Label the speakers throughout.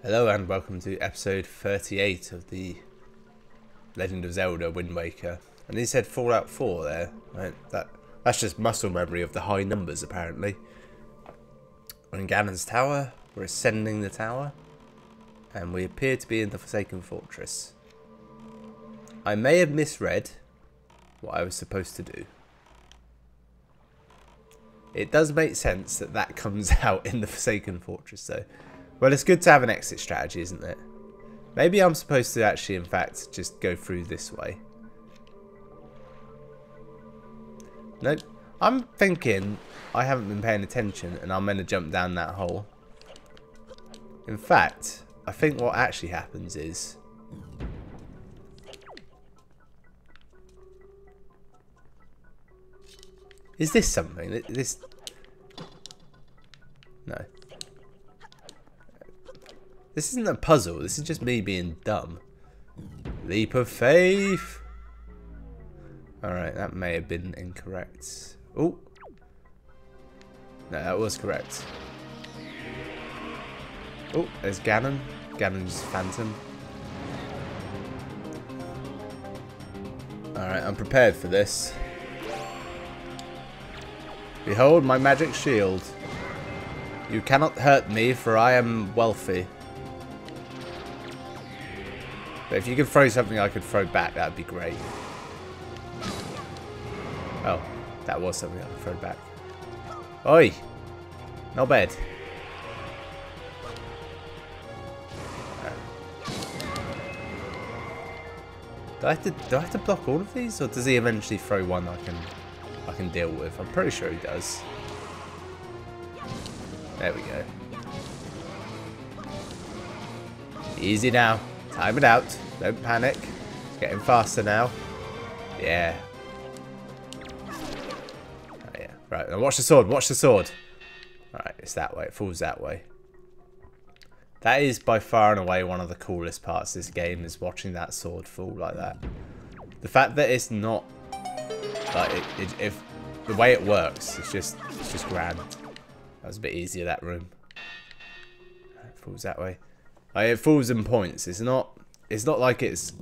Speaker 1: Hello and welcome to episode 38 of the Legend of Zelda Wind Waker. And he said Fallout 4 there, right? That's just muscle memory of the high numbers apparently. We're in Ganon's tower, we're ascending the tower, and we appear to be in the Forsaken Fortress. I may have misread what I was supposed to do. It does make sense that that comes out in the Forsaken Fortress though. Well, it's good to have an exit strategy, isn't it? Maybe I'm supposed to actually, in fact, just go through this way. Nope. I'm thinking I haven't been paying attention and I'm going to jump down that hole. In fact, I think what actually happens is... Is this something? This... No. This isn't a puzzle, this is just me being dumb. Leap of faith! Alright, that may have been incorrect. Oh! No, that was correct. Oh, there's Ganon. Ganon's phantom. Alright, I'm prepared for this. Behold my magic shield. You cannot hurt me, for I am wealthy. But if you could throw something I could throw back, that would be great. Oh, that was something I could throw back. Oi! Not bad. Do I have to block all of these, or does he eventually throw one I can deal with? I'm pretty sure he does. There we go. Easy now. Time it out. Don't panic. It's getting faster now. Yeah. Oh, yeah. Right, now watch the sword. Watch the sword. Alright, it's that way. It falls that way. That is by far and away one of the coolest parts of this game, is watching that sword fall like that. The fact that it's not... like, if the way it works, it's just grand. That was a bit easier, that room. It falls that way. Like, it falls in points. It's not like it's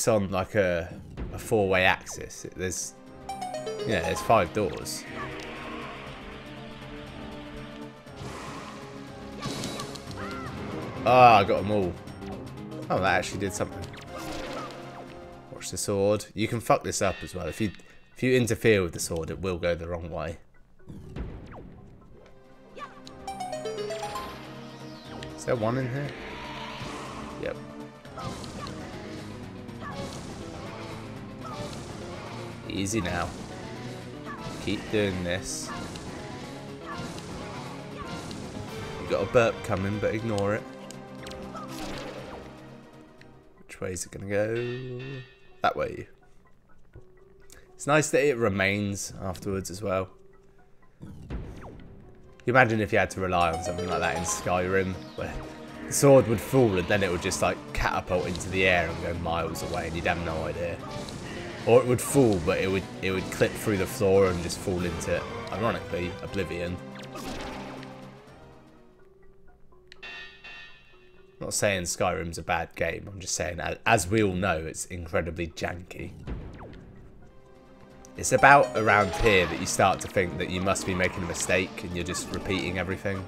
Speaker 1: on like a four-way axis. There's 5 doors. Ah, I got them all. Oh, that actually did something. Watch the sword. You can fuck this up as well. If you interfere with the sword, it will go the wrong way. Is there one in here? Yep. Easy now. Keep doing this. You got a burp coming, but ignore it. Which way is it gonna go? That way. It's nice that it remains afterwards as well. You imagine if you had to rely on something like that in Skyrim, where the sword would fall and then it would just like catapult into the air and go miles away and you'd have no idea. Or it would fall, but it would clip through the floor and just fall into, ironically, oblivion. I'm not saying Skyrim's a bad game, I'm just saying, as we all know, it's incredibly janky. It's about around here that you start to think that you must be making a mistake and you're just repeating everything.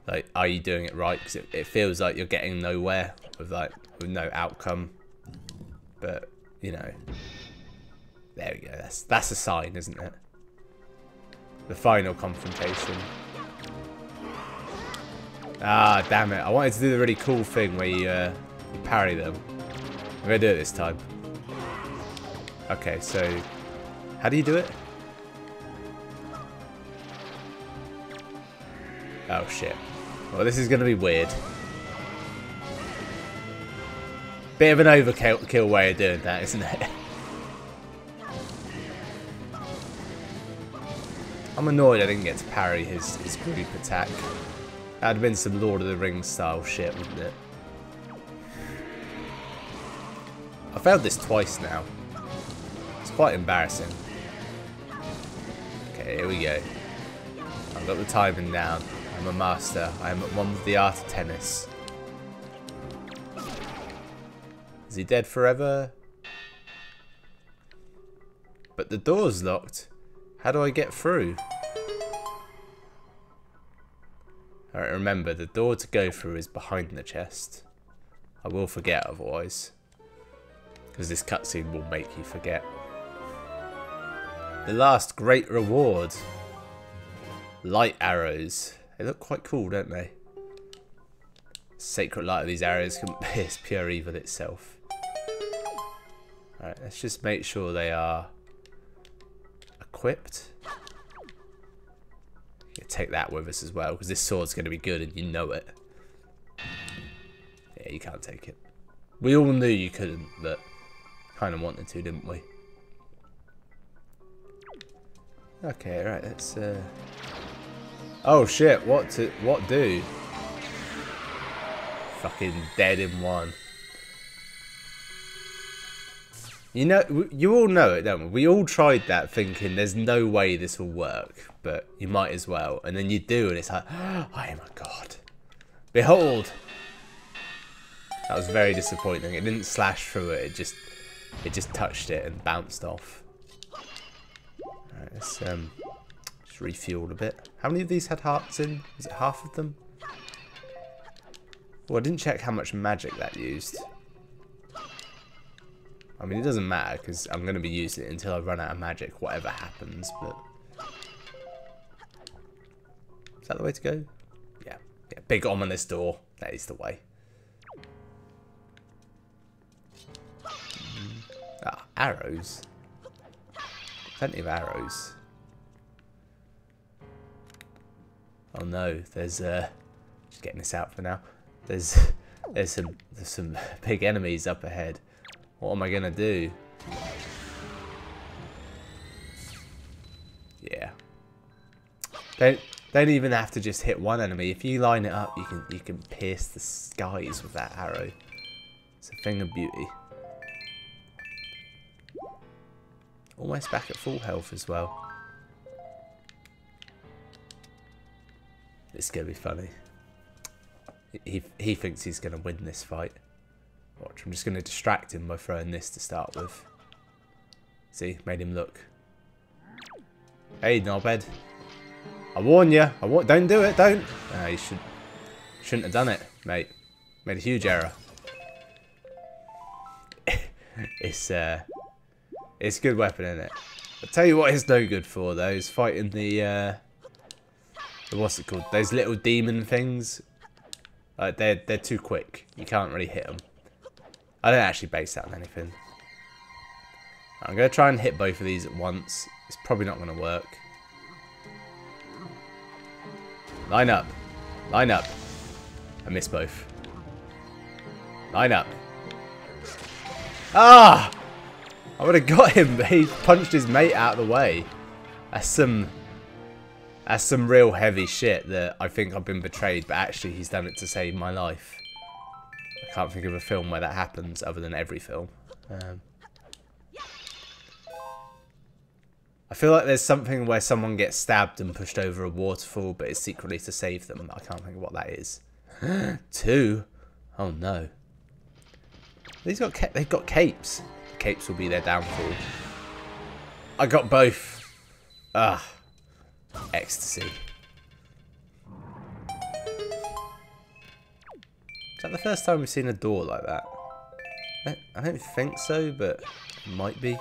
Speaker 1: Like, are you doing it right? Because it feels like you're getting nowhere with no outcome. But, you know, there we go. That's a sign, isn't it? The final confrontation. Ah, damn it. I wanted to do the really cool thing where you parry them. I'm going to do it this time. Okay, so how do you do it? Oh shit. Well, this is going to be weird. Bit of an overkill way of doing that, isn't it? I'm annoyed I didn't get to parry his group attack. That would have been some Lord of the Rings style shit, wouldn't it? I failed this twice now. It's quite embarrassing. Okay, here we go. I've got the timing down. I'm a master. I am at one with the art of tennis. Is he dead forever? But the door's locked. How do I get through? Alright, remember, the door to go through is behind the chest. I will forget otherwise. Because this cutscene will make you forget. The last great reward. Light arrows. They look quite cool, don't they? Sacred light of these arrows can pierce pure evil itself. Alright, let's just make sure they are equipped. Take that with us as well, because this sword's going to be good and you know it. Yeah, you can't take it. We all knew you couldn't, but kind of wanted to, didn't we? Okay, right, let's oh shit, what do? Fucking dead in one. You know, you all know it, don't we? We all tried that thinking there's no way this will work, but you might as well. And then you do, and it's like, oh, I am a god. Behold! That was very disappointing. It didn't slash through it, it just touched it and bounced off. Alright, let's just refuel a bit. How many of these had hearts in? Was it half of them? Well, I didn't check how much magic that used. I mean, it doesn't matter, because I'm going to be using it until I run out of magic, whatever happens, but... Is that the way to go? Yeah. Yeah, big ominous door. That is the way. Ah, arrows. Plenty of arrows. Oh no, there's just getting this out for now. There's some big enemies up ahead. What am I gonna do? Yeah. Don't even have to just hit one enemy. If you line it up, you can pierce the skies with that arrow. It's a thing of beauty. Almost back at full health as well. It's gonna be funny. He thinks he's gonna win this fight. Watch, I'm just gonna distract him by throwing this to start with. See, made him look. Hey, knobhead. I warn you. Don't do it. Don't. You shouldn't have done it, mate. Made a huge error. It's a good weapon, isn't it? I'll tell you what it's no good for though, is fighting the what's it called? Those little demon things. They're too quick. You can't really hit them. I don't actually base that on anything. I'm gonna try and hit both of these at once. It's probably not gonna work. Line up. Line up. I missed both. Line up. Ah! I would have got him, but he punched his mate out of the way. That's some real heavy shit that I think I've been betrayed, but actually he's done it to save my life. I can't think of a film where that happens other than every film. I feel like there's something where someone gets stabbed and pushed over a waterfall, but it's secretly to save them. I can't think of what that is. 2? Oh no. They've got capes. The capes will be their downfall. I got both. Ah. Ecstasy. Is that the first time we've seen a door like that? I don't think so, but it might be.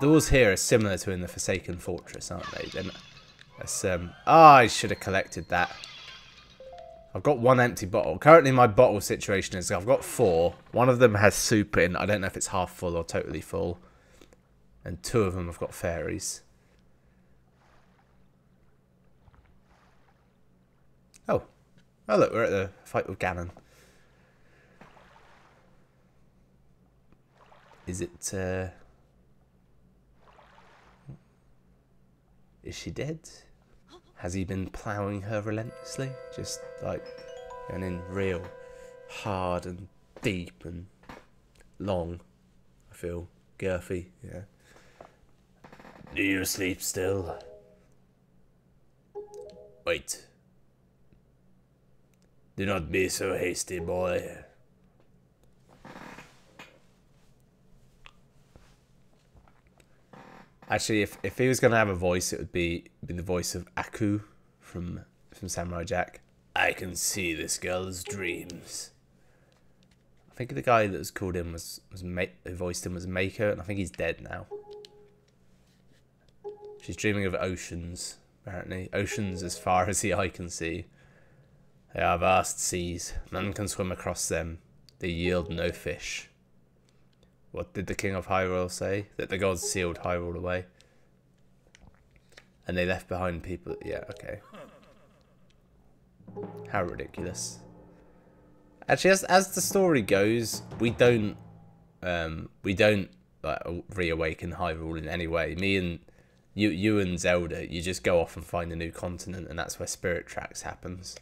Speaker 1: Doors here are similar to in the Forsaken Fortress, aren't they? Then I should have collected that. I've got one empty bottle. Currently my bottle situation is I've got 4. One of them has soup in. I don't know if it's half full or totally full. And 2 of them have got fairies. Oh. Oh look, we're at the fight with Ganon. Is it is she dead? Has he been ploughing her relentlessly? Just like going in real hard and deep and long. I feel girthy, yeah. Do you sleep still? Wait. Do not be so hasty, boy. Actually, if he was going to have a voice, it would be the voice of Aku from Samurai Jack. I can see this girl's dreams. I think the guy that was called him who voiced him was Mako, and I think he's dead now. She's dreaming of oceans, apparently. Oceans as far as the eye can see. They are vast seas. None can swim across them. They yield no fish. What did the King of Hyrule say? That the gods sealed Hyrule away. And they left behind people. Yeah, okay. How ridiculous. Actually, as the story goes, we don't like reawaken Hyrule in any way. Me and you and Zelda, you just go off and find a new continent, and that's where Spirit Tracks happens.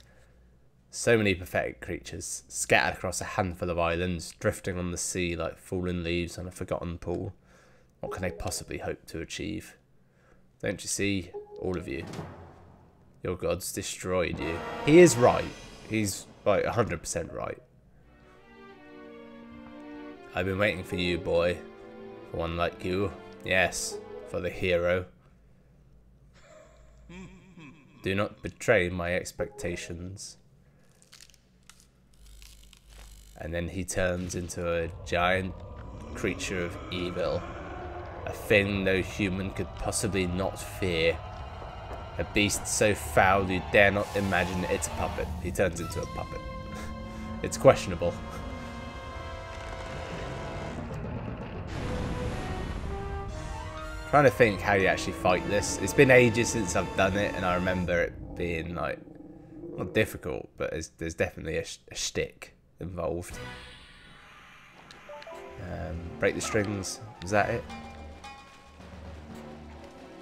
Speaker 1: So many pathetic creatures, scattered across a handful of islands, drifting on the sea like fallen leaves on a forgotten pool. What can they possibly hope to achieve? Don't you see, all of you? Your gods destroyed you. He is right. He's like 100% right. I've been waiting for you, boy. For one like you. Yes, for the hero. Do not betray my expectations. And then he turns into a giant creature of evil. A thing no human could possibly not fear. A beast so foul you dare not imagine it's a puppet. He turns into a puppet. It's questionable. Trying to think how you actually fight this. It's been ages since I've done it, and I remember it being like, not difficult, but there's definitely a shtick involved. Break the strings. Was that it?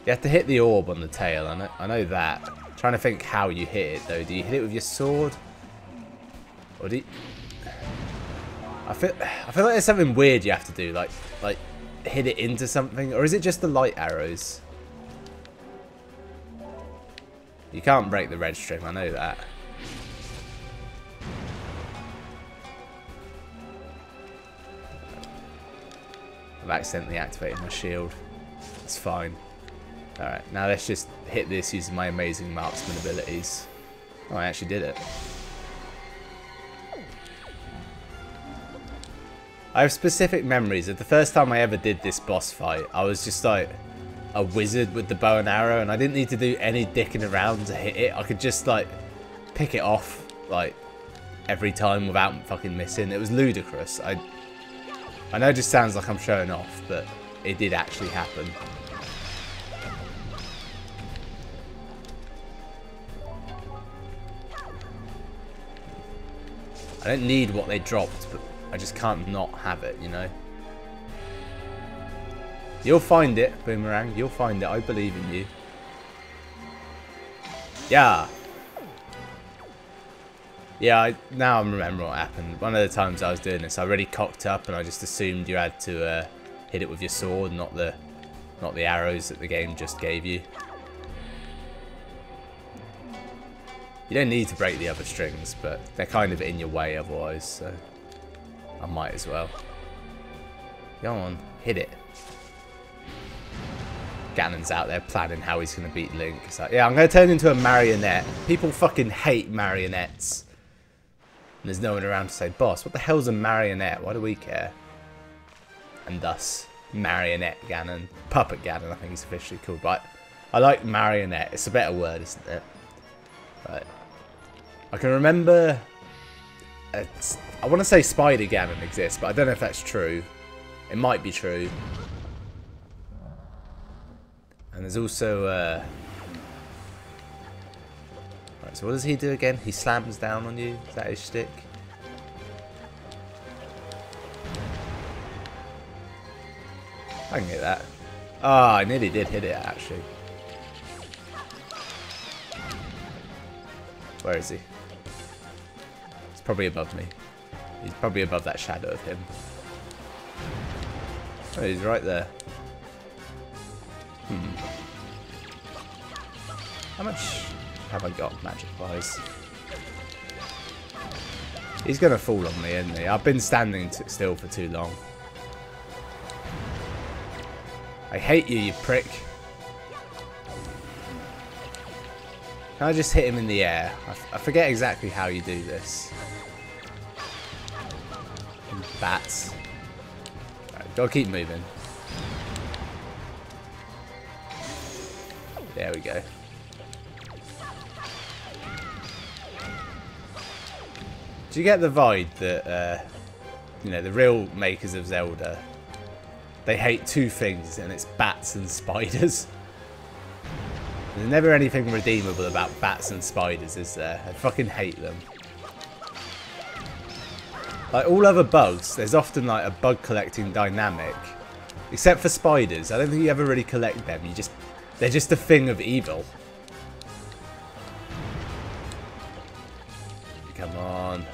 Speaker 1: You have to hit the orb on the tail. I know that. I'm trying to think how you hit it though. Do you hit it with your sword, or do you... I feel like there's something weird you have to do, like hit it into something, or is it just the light arrows? You can't break the red string. I know that. I've accidentally activated my shield. It's fine. Alright, now let's just hit this using my amazing marksman abilities. Oh, I actually did it. I have specific memories of the first time I ever did this boss fight. I was just like a wizard with the bow and arrow, and I didn't need to do any dicking around to hit it. I could just like pick it off like every time without fucking missing. It was ludicrous. I know it just sounds like I'm showing off, but it did actually happen. I don't need what they dropped, but I just can't not have it, you know? You'll find it, Boomerang. You'll find it. I believe in you. Yeah. Yeah, now I'm remembering what happened. One of the times I was doing this, I really cocked up and I just assumed you had to hit it with your sword, not the arrows that the game just gave you. You don't need to break the other strings, but they're kind of in your way otherwise, so I might as well. Go on, hit it. Ganon's out there planning how he's going to beat Link. It's like, yeah, I'm going to turn into a marionette. People fucking hate marionettes. And there's no one around to say, boss, what the hell's a marionette? Why do we care? And thus, Marionette Ganon. Puppet Ganon, I think he's officially called. But I like marionette. It's a better word, isn't it? Right. I can remember... I want to say Spider Ganon exists, but I don't know if that's true. It might be true. And there's also... Right, so what does he do again? He slams down on you? Is that his shtick? I can get that. Oh, I nearly did hit it, actually. Where is he? He's probably above me. He's probably above that shadow of him. Oh, he's right there. have I got magic-wise? He's going to fall on me, isn't he? I've been standing still for too long. I hate you, you prick. Can I just hit him in the air? I forget exactly how you do this. Bats. Right, gotta keep moving. There we go. Do you get the vibe that, you know, the real makers of Zelda, they hate two things, and it's bats and spiders? There's never anything redeemable about bats and spiders, is there? I fucking hate them. Like all other bugs, there's often like a bug collecting dynamic. Except for spiders. I don't think you ever really collect them. They're just a thing of evil. Come on.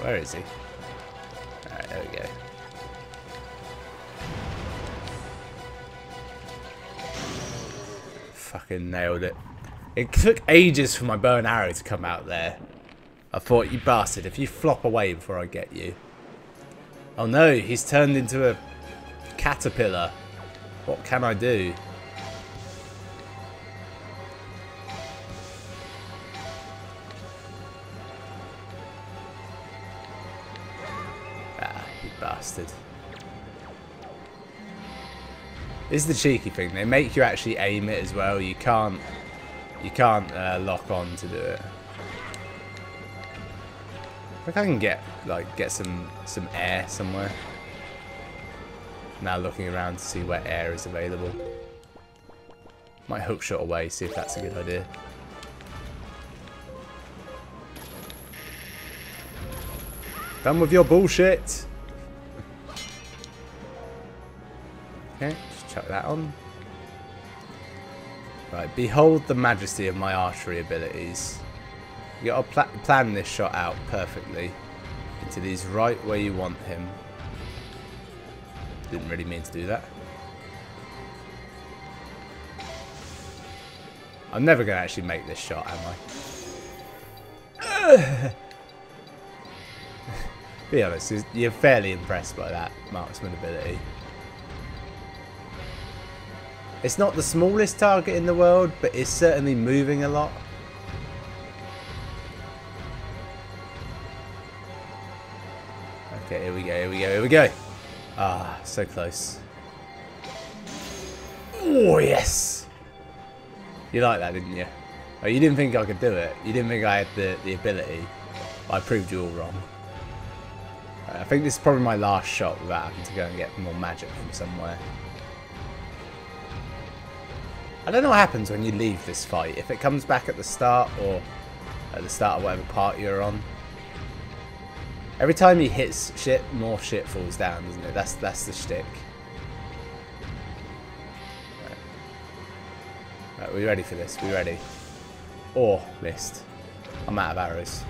Speaker 1: Where is he? Alright, there we go. Fucking nailed it. It took ages for my bow and arrow to come out there. I thought, you bastard, if you flop away before I get you. Oh no, he's turned into a caterpillar. What can I do? Ah, you bastard. This is the cheeky thing. They make you actually aim it as well. You can't lock on to do it. I think I can get some air somewhere. Now looking around to see where air is available. Might hookshot away, see if that's a good idea. Done with your bullshit. Okay, just chuck that on. Right, behold the majesty of my archery abilities. You gotta plan this shot out perfectly. Until he's right where you want him. Didn't really mean to do that. I'm never gonna actually make this shot, am I? Be honest, you're fairly impressed by that marksman ability. It's not the smallest target in the world, but it's certainly moving a lot. Okay, here we go, here we go, here we go. Ah, so close. Oh, yes! You like that, didn't you? Oh, you didn't think I could do it. You didn't think I had the ability. I proved you all wrong. I think this is probably my last shot without having to go and get more magic from somewhere. I don't know what happens when you leave this fight. If it comes back at the start or at the start of whatever part you're on. Every time he hits shit, more shit falls down, doesn't it? That's the shtick. Right, we ready for this? We ready? Or missed. I'm out of arrows.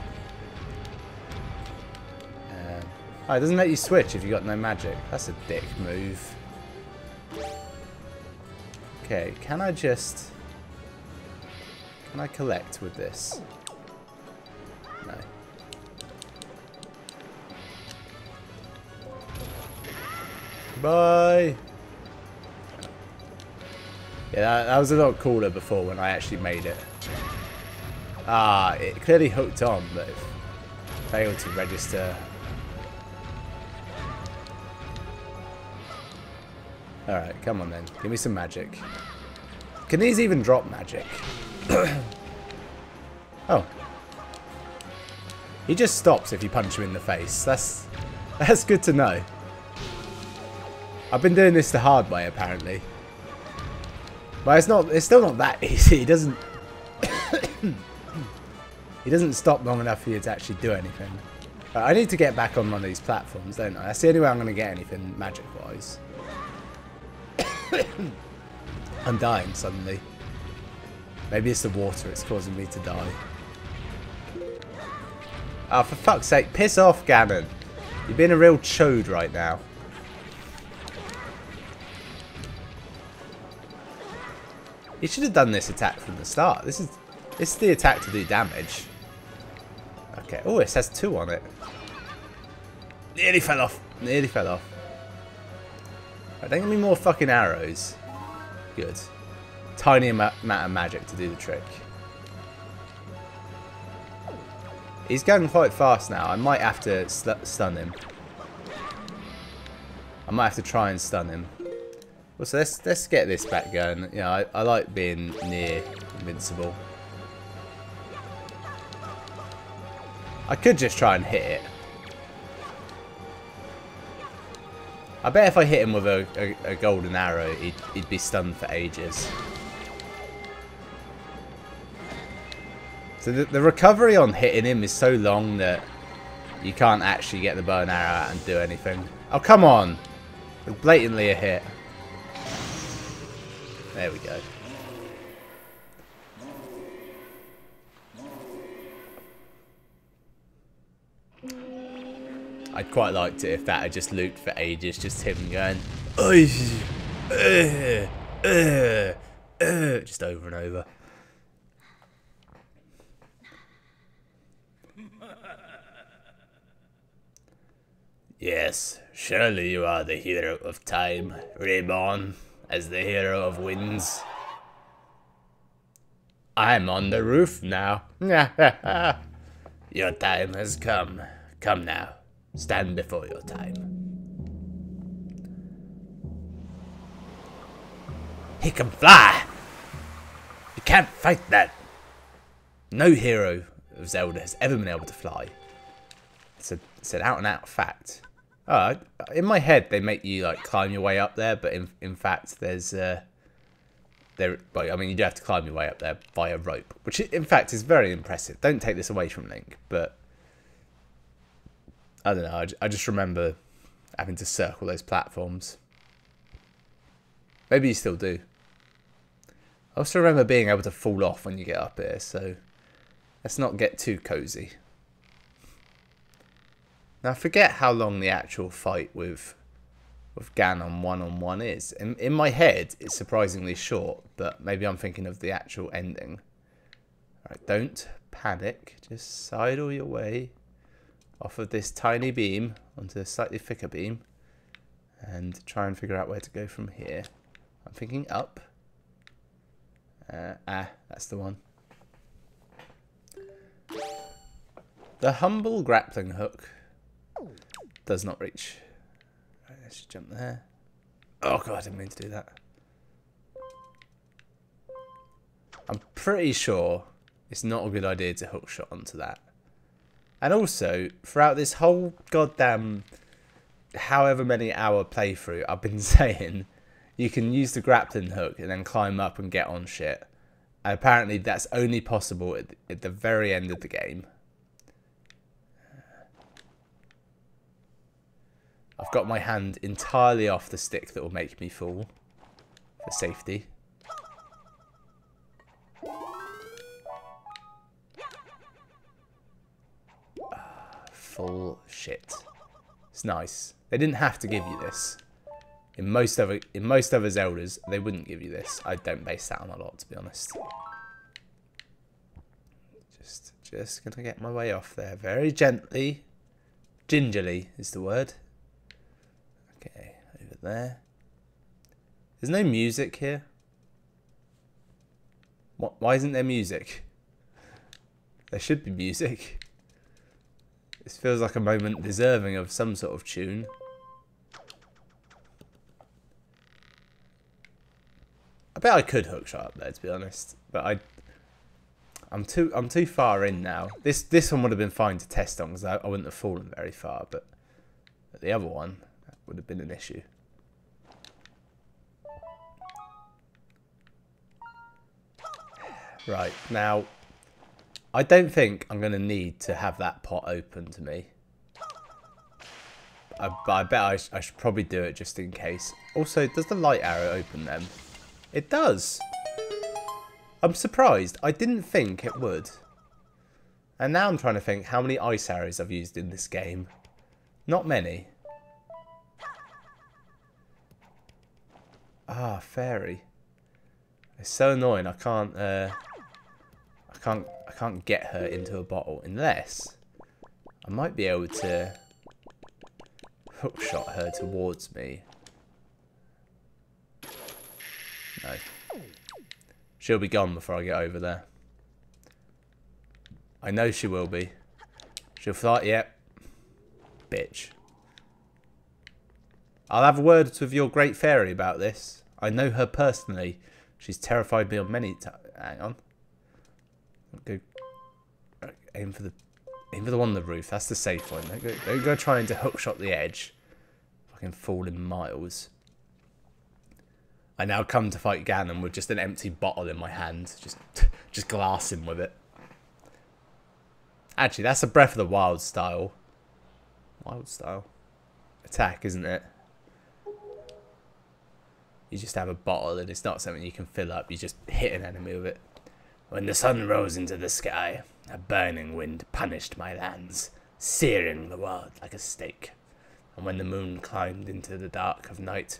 Speaker 1: Oh, it doesn't let you switch if you've got no magic. That's a dick move. Okay, can I collect with this? No. Bye! Yeah, that was a lot cooler before when I actually made it. Ah, it clearly hooked on, but it failed to register. Alright, come on then. Give me some magic. Can these even drop magic? Oh. He just stops if you punch him in the face. That's good to know. I've been doing this the hard way, apparently. But it's still not that easy. He doesn't he doesn't stop long enough for you to actually do anything. I need to get back on one of these platforms, don't I? That's the only way I'm going to get anything magic-wise. I'm dying suddenly. Maybe it's the water, it's causing me to die. Oh, for fuck's sake, piss off, Ganon. You're being a real chode right now. He should have done this attack from the start. This is the attack to do damage. Okay. Oh, it says 2 on it. Nearly fell off. Nearly fell off. Right, don't give me more fucking arrows. Good. Tiny amount of magic to do the trick. He's going quite fast now. I might have to stun him. I might have to try and stun him. Well, so let's get this back going. You know, I like being near invincible. I could just try and hit it. I bet if I hit him with a golden arrow, he'd be stunned for ages. So the recovery on hitting him is so long that you can't actually get the bow and arrow out and do anything. Oh, come on! It's blatantly a hit. There we go. I'd quite liked it if that had just looped for ages, just him going, just over and over. Yes, surely you are the hero of time, reborn as the hero of winds. I'm on the roof now. Your time has come. Come now. Stand before your time. He can fly! You can't fight that. No hero of Zelda has ever been able to fly. It's an out and out fact. Oh, in my head they make you like climb your way up there, but in fact there's well, I mean you do have to climb your way up there via rope, which in fact is very impressive. Don't take this away from Link, but I don't know. I just remember having to circle those platforms. Maybe you still do. I also remember being able to fall off when you get up here, so let's not get too cozy. Now, I forget how long the actual fight with Ganon one-on-one is. In my head, it's surprisingly short, but maybe I'm thinking of the actual ending. Alright, don't panic. Just sidle your way off of this tiny beam onto a slightly thicker beam and try and figure out where to go from here. I'm thinking up. That's the one. The humble grappling hook does not reach. Right, let's just jump there. Oh god, I didn't mean to do that. I'm pretty sure it's not a good idea to hook shot onto that. And also, throughout this whole goddamn however many hour playthrough, I've been saying you can use the grappling hook and then climb up and get on shit. And apparently that's only possible at the very end of the game. I've got my hand entirely off the stick that will make me fall for safety. Full shit. It's nice. They didn't have to give you this. In most other Zeldas, they wouldn't give you this. I don't base that on a lot, to be honest. Just gonna get my way off there very gently. Gingerly is the word. Okay, over there. There's no music here. Why isn't there music? There should be music. This feels like a moment deserving of some sort of tune. I bet I could hookshot up there, to be honest, but I'm too far in now. This one would have been fine to test on because I wouldn't have fallen very far, but the other one would have been an issue. Right, now I don't think I'm going to need to have that pot open to me. But I bet I should probably do it just in case. Also, does the light arrow open them? It does. I'm surprised. I didn't think it would. And now I'm trying to think how many ice arrows I've used in this game. Not many. Ah, fairy. I It's so annoying. I can't get her into a bottle unless I might be able to hookshot her towards me. No. She'll be gone before I get over there. I know she will be. She'll thought, yep. Bitch. I'll have words with your great fairy about this. I know her personally. She's terrified me on many times. Hang on. Go. Aim for the one on the roof. That's the safe one. Don't go trying to hookshot the edge. Fucking falling miles. I now come to fight Ganon with just an empty bottle in my hand. Just glassing with it. Actually, that's a Breath of the Wild style. Wild style attack, isn't it? You just have a bottle and it's not something you can fill up. You just hit an enemy with it. When the sun rose into the sky, a burning wind punished my lands, searing the world like a stake. And when the moon climbed into the dark of night,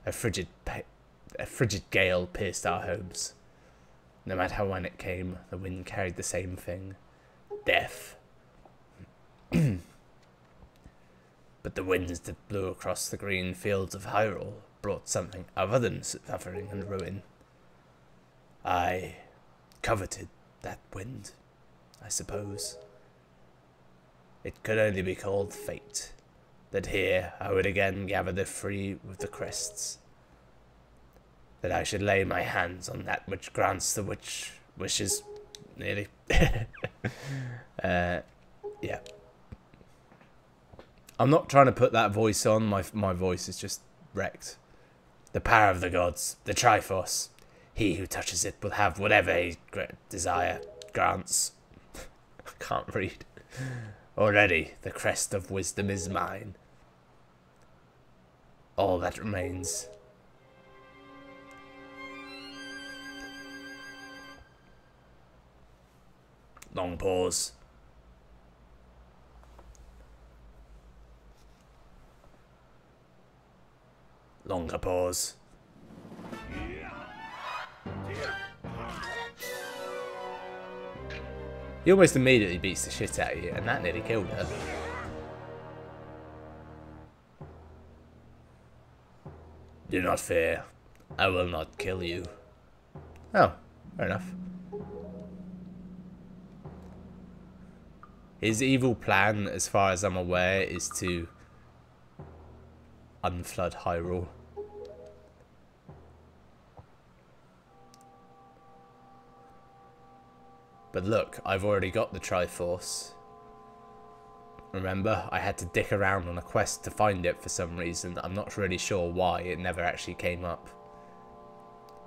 Speaker 1: a frigid gale pierced our homes. No matter when it came, the wind carried the same thing. Death. But the winds that blew across the green fields of Hyrule brought something other than suffering and ruin. I coveted that wind, I suppose. It could only be called fate, that here I would again gather the free with the crests. That I should lay my hands on that which grants the wishes nearly. Yeah. I'm not trying to put that voice on. My voice is just wrecked. The power of the gods, the Triforce. He who touches it will have whatever his desire grants. I can't read. Already, the crest of wisdom is mine. All that remains. Long pause. Longer pause. He almost immediately beats the shit out of you, and that nearly killed her. Do not fear. I will not kill you. Oh, fair enough. His evil plan, as far as I'm aware, is to unflood Hyrule. But look, I've already got the Triforce. Remember, I had to dick around on a quest to find it for some reason. I'm not really sure why, it never actually came up.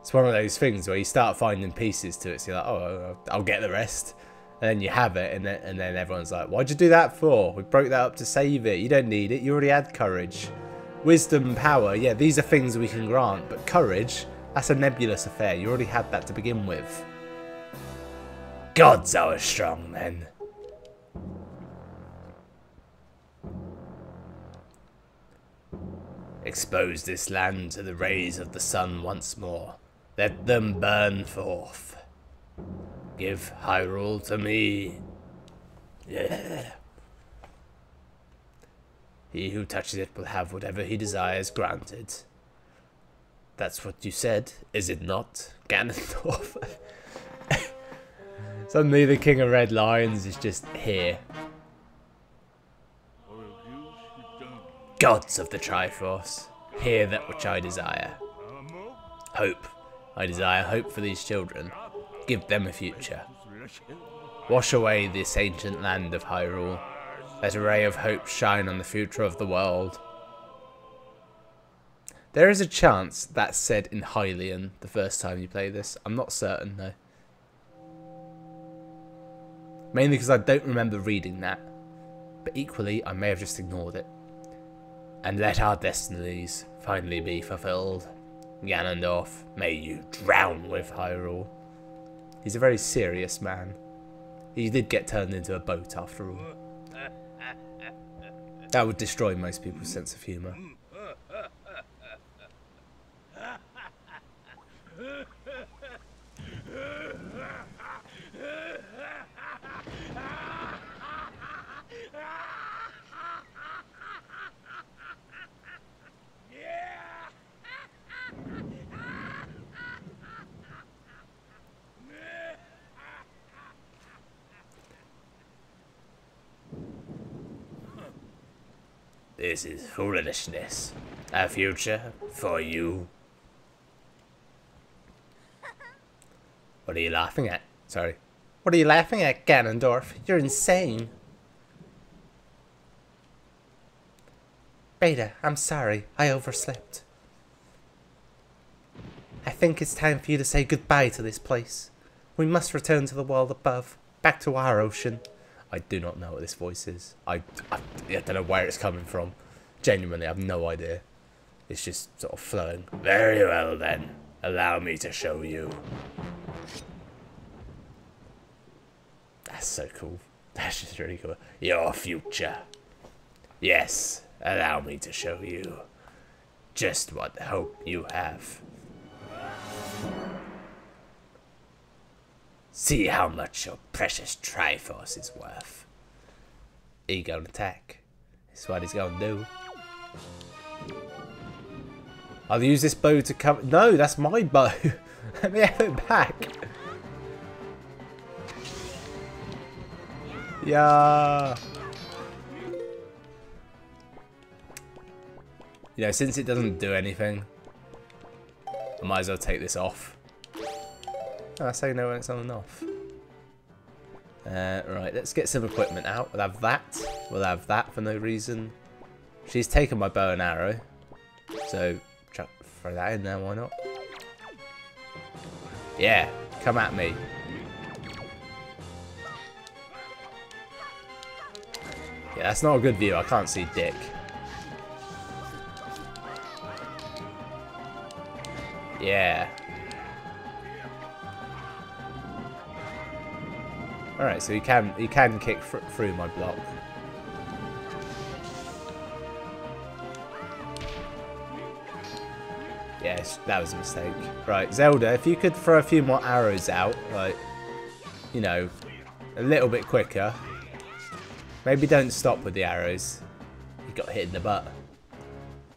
Speaker 1: It's one of those things where you start finding pieces to it, so you're like, oh, I'll get the rest. And then you have it, and then everyone's like, why'd you do that for? We broke that up to save it. You don't need it, you already had courage. Wisdom and power, yeah, these are things we can grant, but courage, that's a nebulous affair. You already had that to begin with. Gods are strong, then. Expose this land to the rays of the sun once more. Let them burn forth. Give Hyrule to me. Yeah. He who touches it will have whatever he desires granted. That's what you said, is it not, Ganondorf? Suddenly the King of Red Lions is just here. Gods of the Triforce, hear that which I desire. Hope. I desire hope for these children. Give them a future. Wash away this ancient land of Hyrule. Let a ray of hope shine on the future of the world. There is a chance that's said in Hylian the first time you play this. I'm not certain though. Mainly because I don't remember reading that. But equally, I may have just ignored it. And let our destinies finally be fulfilled. Ganondorf, may you drown with Hyrule. He's a very serious man. He did get turned into a boat after all. That would destroy most people's sense of humour. This is foolishness. A future for you. What are you laughing at? Sorry. What are you laughing at, Ganondorf? You're insane. Beta, I'm sorry. I overslept. I think it's time for you to say goodbye to this place. We must return to the world above. Back to our ocean. I do not know what this voice is. I don't know where it's coming from. Genuinely, I have no idea. It's just sort of flowing. Very well then. Allow me to show you. That's so cool. That's just really cool. Your future. Yes, allow me to show you just what hope you have. See how much your precious Triforce is worth. He gonna attack. That's what he's gonna do. I'll use this bow to cover. No, that's my bow. Let me have it back. Yeah. You know, since it doesn't do anything, I might as well take this off. Oh, that's how you know when it's on and off. Right, let's get some equipment out. We'll have that. We'll have that for no reason. She's taken my bow and arrow. So, throw that in there, why not? Yeah, come at me. Yeah, that's not a good view. I can't see dick. Yeah. Alright, so he can kick through my block. Yes, that was a mistake. Right, Zelda, if you could throw a few more arrows out, like, you know, a little bit quicker. Maybe don't stop with the arrows. He got hit in the butt.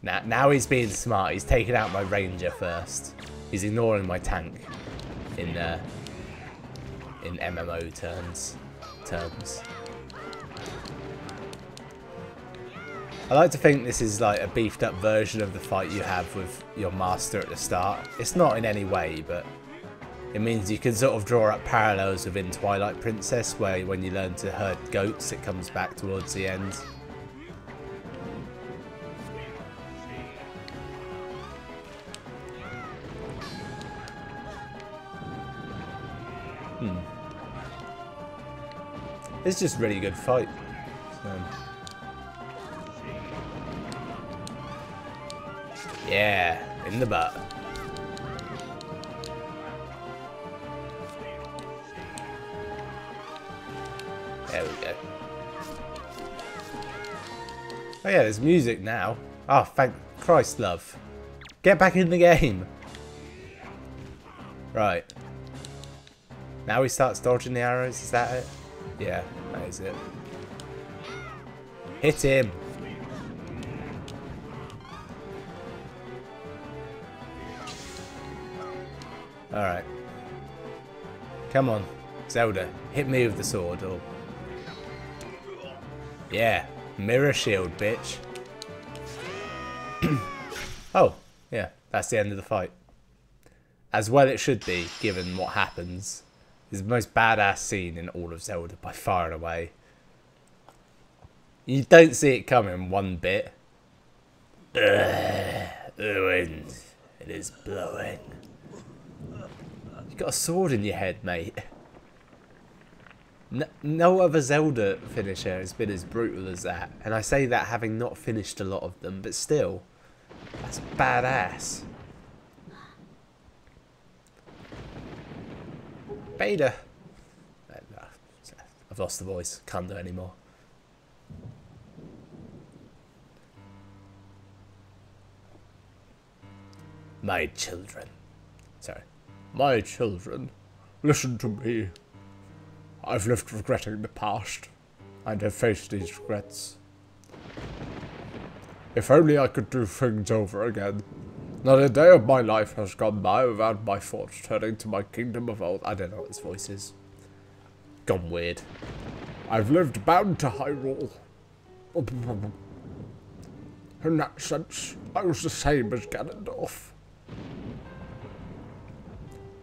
Speaker 1: Now he's being smart. He's taking out my ranger first. He's ignoring my tank in MMO terms. I like to think this is like a beefed up version of the fight you have with your master at the start. It's not in any way, but it means you can sort of draw up parallels within Twilight Princess, where when you learn to herd goats, it comes back towards the end. It's just a really good fight. So. Yeah, in the butt. There we go. Oh yeah, there's music now. Oh, thank Christ, love. Get back in the game. Right. Now he starts dodging the arrows, is that it? Yeah, that is it. Hit him. Alright. Come on, Zelda. Hit me with the sword. Or... yeah, mirror shield, bitch. Oh, yeah, that's the end of the fight. As well it should be, given what happens. It's the most badass scene in all of Zelda by far and away. You don't see it coming one bit. The wind, it is blowing. You got a sword in your head, mate. No other Zelda finisher has been as brutal as that. And I say that having not finished a lot of them, but still, that's badass. Beta. I've lost the voice. Can't do it anymore. My children. Sorry. My children, listen to me. I've lived regretting the past, and have faced these regrets. If only I could do things over again. Not a day of my life has gone by without my thoughts turning to my kingdom of old. I don't know what this voice is. Gone weird. I've lived bound to Hyrule.
Speaker 2: In that sense, I was the same as Ganondorf.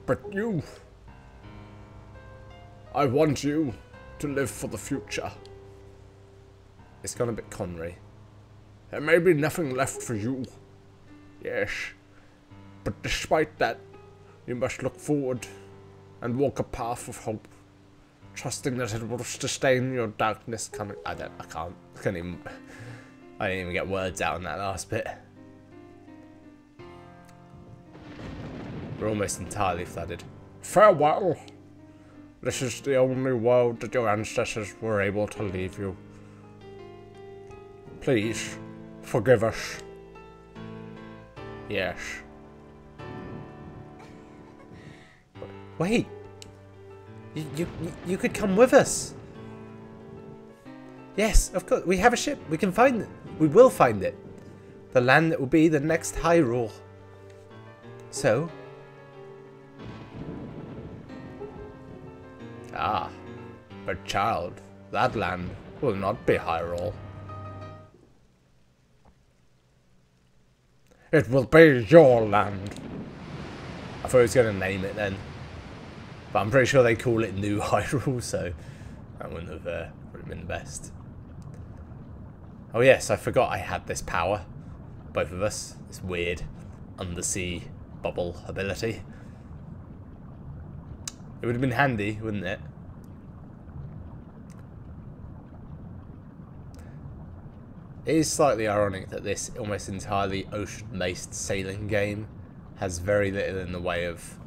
Speaker 2: But you... I want you to live for the future.
Speaker 1: It's gone a bit Connery.
Speaker 2: There may be nothing left for you. Yes. But despite that, you must look forward and walk a path of hope, trusting that it will sustain your darkness coming. I didn't even get words out on that last bit. We're almost entirely flooded. Farewell. This is the only world that your ancestors were able to leave you. Please, forgive us.
Speaker 1: Yes. Wait. You could come with us. Yes, of course. We have a ship. We can find it. We will find it. The land that will be the next Hyrule. So. Ah. But child, that land will not be Hyrule.
Speaker 2: It will be your land.
Speaker 1: I thought he was going to name it then. But I'm pretty sure they call it New Hyrule, so that wouldn't have been the best. Oh yes, I forgot I had this power. Both of us. This weird undersea bubble ability. It would have been handy, wouldn't it? It is slightly ironic that this almost entirely ocean-based sailing game has very little in the way of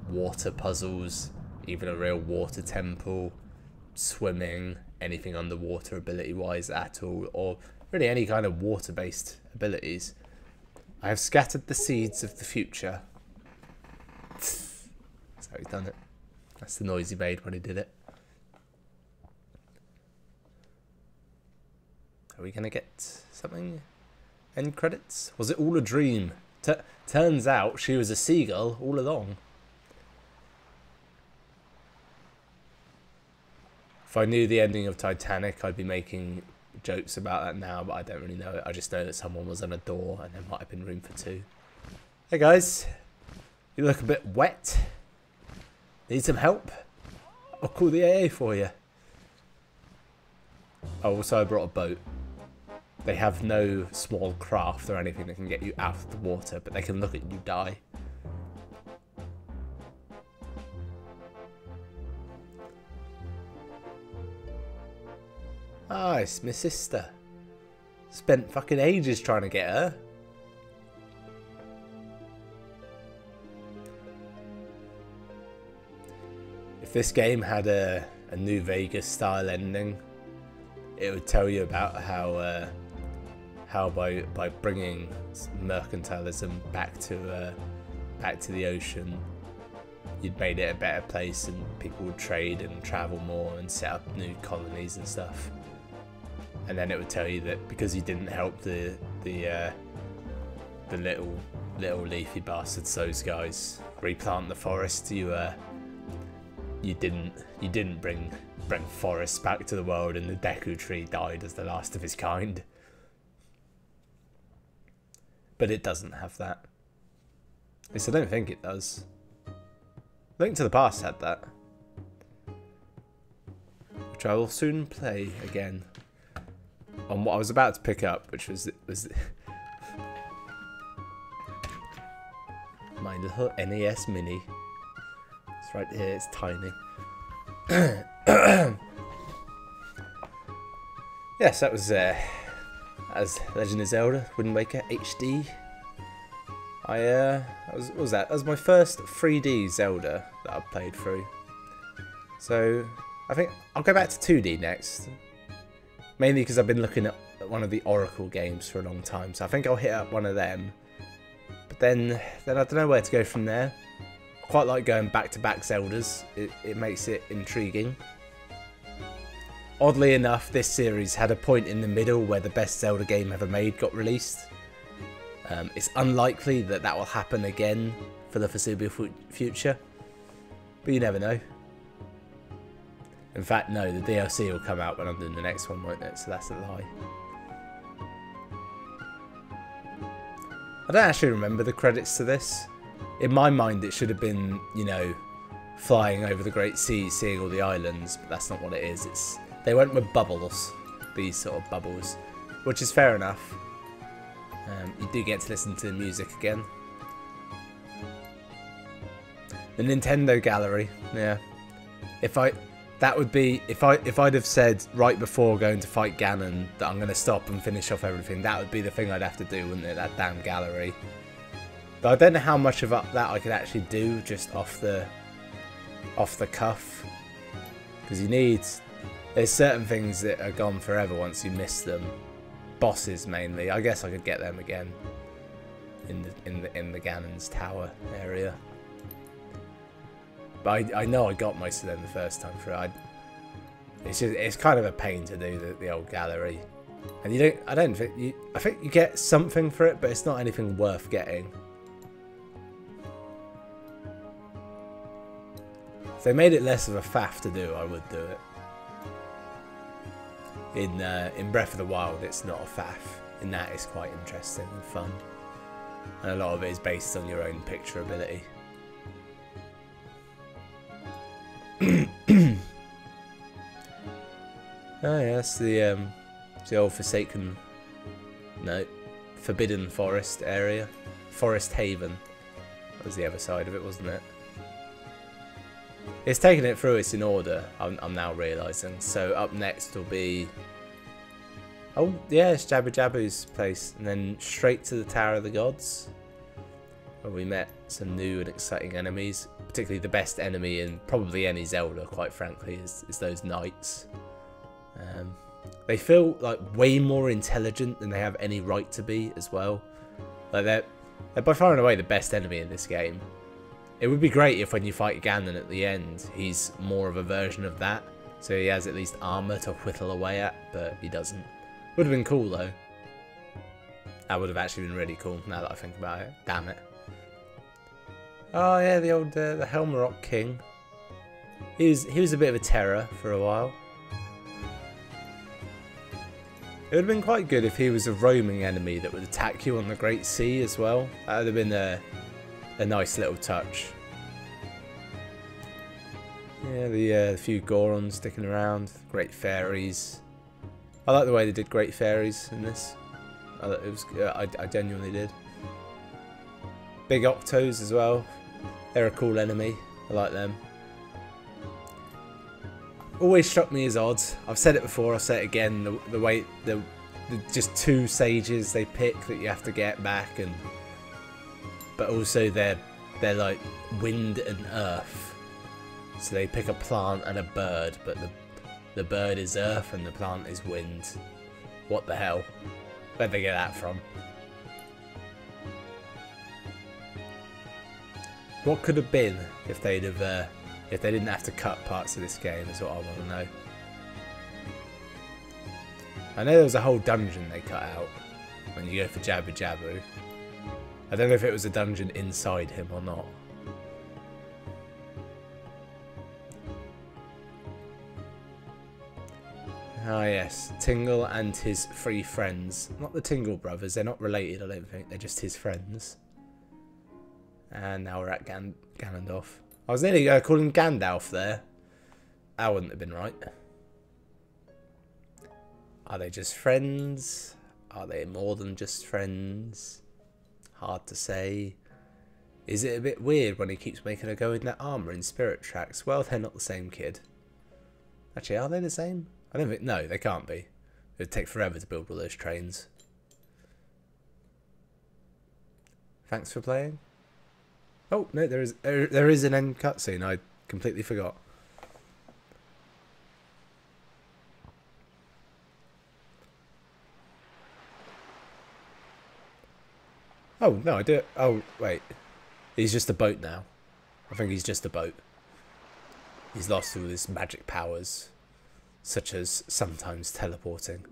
Speaker 1: water puzzles, even a real water temple, swimming, anything underwater ability-wise at all, or really any kind of water-based abilities. I have scattered the seeds of the future. That's how he's done it. That's the noise he made when he did it. Are we going to get something? End credits? Was it all a dream? Turns out she was a seagull all along. If I knew the ending of Titanic, I'd be making jokes about that now, but I don't really know it. I just know that someone was on a door and there might have been room for two. Hey guys, you look a bit wet. Need some help? I'll call the AA for you. Oh, also I brought a boat. They have no small craft or anything that can get you out of the water, but they can look at you die. Ah, it's my sister. Spent fucking ages trying to get her. If this game had a New Vegas style ending, it would tell you about how by bringing mercantilism back to the ocean, you'd made it a better place and people would trade and travel more and set up new colonies and stuff. And then it would tell you that because you didn't help the little leafy bastards, those guys, replant the forest, you didn't bring forests back to the world, and the Deku Tree died as the last of his kind. But it doesn't have that. At least I don't think it does. Link to the Past had that, which I will soon play again. On what I was about to pick up, which was my little NES Mini. It's right here. It's tiny. Yes, that was as Legend of Zelda Wind Waker HD. What was that? That was my first 3D Zelda that I've played through. So I think I'll go back to 2D next. Mainly because I've been looking at one of the Oracle games for a long time, so I think I'll hit up one of them. But then I don't know where to go from there. I quite like going back-to-back Zeldas. It makes it intriguing. Oddly enough, this series had a point in the middle where the best Zelda game ever made got released. It's unlikely that that will happen again for the foreseeable future, but you never know. In fact, no, the DLC will come out when I'm doing the next one, won't it? So that's a lie. I don't actually remember the credits to this. In my mind, it should have been, you know, flying over the Great Sea, seeing all the islands, but that's not what it is. They went with bubbles, these sort of bubbles, which is fair enough. You do get to listen to the music again. The Nintendo Gallery, yeah. If I'd have said right before going to fight Ganon that I'm going to stop and finish off everything, that would be the thing I'd have to do, wouldn't it? That damn gallery. But I don't know how much of that I could actually do just off the cuff, because there's certain things that are gone forever once you miss them. Bosses mainly. I guess I could get them again in the Ganon's Tower area. But I know I got most of them the first time through. It's kind of a pain to do the old gallery, and I think you get something for it, but it's not anything worth getting. If they made it less of a faff to do, I would do it. In Breath of the Wild, it's not a faff. In that, it's quite interesting and fun, and a lot of it is based on your own picture ability. Oh yeah, that's the old Forbidden Forest area. Forest Haven. That was the other side of it, wasn't it? It's taking it through, it's in order, I'm now realising. So up next will be... Oh yeah, it's Jabu Jabu's place. And then straight to the Tower of the Gods, where we met some new and exciting enemies. Particularly the best enemy in probably any Zelda, quite frankly, is those knights. They feel like way more intelligent than they have any right to be as well. Like they're by far and away the best enemy in this game. It would be great if when you fight Ganon at the end, he's more of a version of that. So he has at least armor to whittle away at, but he doesn't. Would have been cool though. That would have actually been really cool now that I think about it. Damn it. Oh yeah, the old the Helmarok King. He was a bit of a terror for a while. It would have been quite good if he was a roaming enemy that would attack you on the Great Sea as well. That would have been a nice little touch. Yeah, the few Gorons sticking around, great fairies. I like the way they did great fairies in this. I genuinely did. Big Octos as well. They're a cool enemy. I like them. Always struck me as odd. I've said it before, I'll say it again. The way the just two sages they pick that you have to get back, and but also they're like wind and earth. So they pick a plant and a bird, but the bird is earth and the plant is wind. What the hell? Where'd they get that from? What could have been if they'd have if they didn't have to cut parts of this game is what I want to know. I know there was a whole dungeon they cut out when you go for Jabu Jabu. I don't know if it was a dungeon inside him or not. Ah yes, Tingle and his 3 friends. Not the Tingle brothers, they're not related I don't think, they're just his friends. And now we're at Ganondorf. I was nearly going to call him Gandalf there. That wouldn't have been right. Are they just friends? Are they more than just friends? Hard to say. Is it a bit weird when he keeps making her go in that armour in Spirit Tracks? Well, they're not the same kid. Actually, are they the same? I don't think... No, they can't be. It would take forever to build all those trains. Thanks for playing. Oh, no, there is an end cutscene. I completely forgot. Oh, no, I do it. Oh, wait. He's just a boat now. I think he's just a boat. He's lost all his magic powers, such as sometimes teleporting.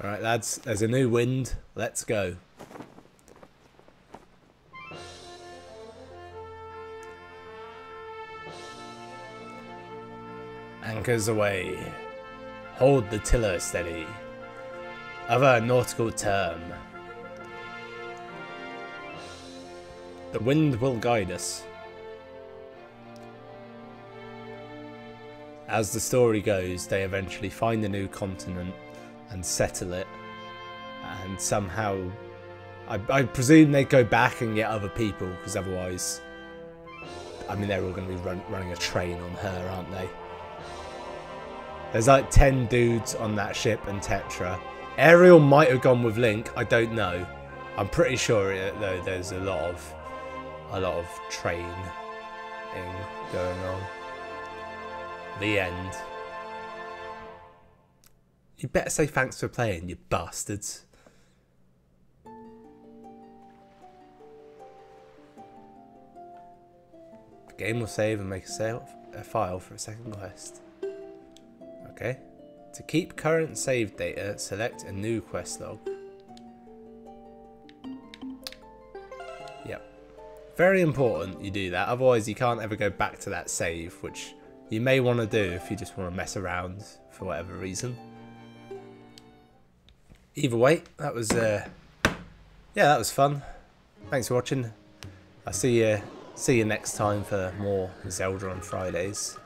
Speaker 1: Alright, lads, there's a new wind. Let's go. Anchors away. Hold the tiller steady. Other nautical term. The wind will guide us. As the story goes, they eventually find a new continent and settle it. And somehow, I presume they go back and get other people, because otherwise, I mean, they're all going to be running a train on her, aren't they? There's like 10 dudes on that ship and Tetra. Ariel might have gone with Link, I don't know. I'm pretty sure though there's a lot of training going on. The end. You better say thanks for playing, you bastards. The game will save and make a file for a second quest. Okay. To keep current save data, select a new quest log. Yep. Very important you do that, otherwise you can't ever go back to that save, which you may want to do if you just want to mess around for whatever reason. Either way, that was yeah, that was fun. Thanks for watching. I'll see you next time for more Zelda on Fridays.